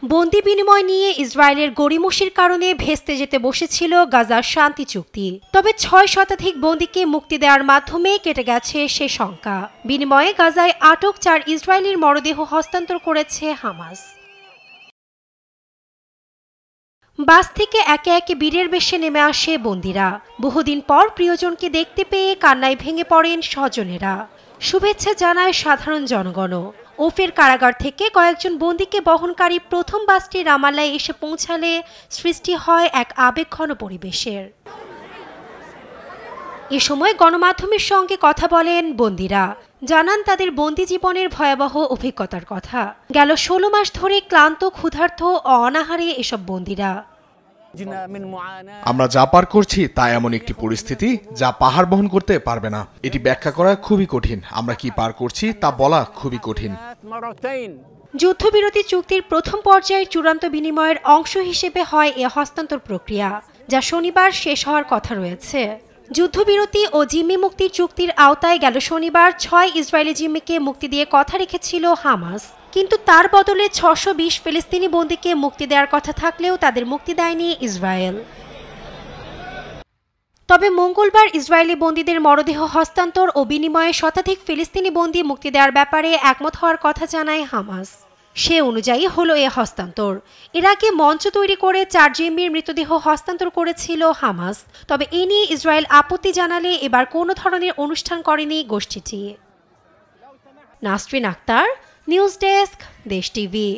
বন্দি বিনিময় নিয়ে ইসরায়েলের গড়িমসির কারণে ভেস্তে যেতে বসেছিল গাজার শান্তি চুক্তি। তবে ৬ শতাধিক বন্দীকে মুক্তি দেওয়ার মাধ্যমে কেটে গেছে সে শঙ্কা। বিনিময়ে গাজায় আটক ৪ ইসরায়েলির মরদেহ হস্তান্তর করেছে হামাস। বাস থেকে একে একে বীরের বেশে নেমে আসে বন্দীরা। বহুদিন পর প্রিয়জনকে দেখতে পেয়ে কান্নায় ভেঙে পড়েন স্বজনেরা। শুভেচ্ছা জানায় সাধারণ জনগণও। ওফের কারাগার থেকে কয়েকজন বন্দীকে বহনকারী প্রথম বাসটি রামাল্লায় এসে পৌঁছালে সৃষ্টি হয় এক আবেগঘন পরিবেশের। এ সময় গণমাধ্যমের সঙ্গে কথা বলেন বন্দীরা, জানান তাদের বন্দি জীবনের ভয়াবহ অভিজ্ঞতার কথা। গেল ১৬ মাস ধরে ক্লান্ত, ক্ষুধার্ত ও অনাহারে এসব বন্দীরা। আমরা যা পার করছি তা এমন একটি পরিস্থিতি যা পাহাড় বহন করতে পারবে না। এটি ব্যাখ্যা করা খুবই কঠিন। আমরা কি পার করছি তা বলা খুবই কঠিন। যুদ্ধবিরতি চুক্তির প্রথম পর্যায়ের চূড়ান্ত বিনিময়ের অংশ হিসেবে হয় এ হস্তান্তর প্রক্রিয়া, যা শনিবার শেষ হওয়ার কথা রয়েছে। যুদ্ধবিরতি ও জিম্মি মুক্তির চুক্তির আওতায় গেল শনিবার ৬ ইসরায়েলি জিম্মিকে মুক্তি দিয়ে কথা রেখেছিল হামাস, কিন্তু তার বদলে ৬২০ ফিলিস্তিনি বন্দীকে মুক্তি দেওয়ার কথা থাকলেও তাদের মুক্তি দেয়নি ইসরায়েল। তবে মঙ্গলবার ইসরায়েলি বন্দীদের মরদেহ হস্তান্তর ও বিনিময়ে শতাধিক ফিলিস্তিনি বন্দী মুক্তি দেওয়ার ব্যাপারে একমত হওয়ার কথা জানায় হামাস। সে অনুযায়ী হলো এ হস্তান্তর। এর আগে মঞ্চ তৈরি করে ৪ জিম্মির মৃতদেহ হস্তান্তর করেছিল হামাস। তবে এ নিয়ে ইসরায়েল আপত্তি জানালে এবার কোনো ধরনের অনুষ্ঠান করেনি গোষ্ঠীটি। নাসরিন আক্তার, নিউজ ডেস্ক, দেশ টিভি।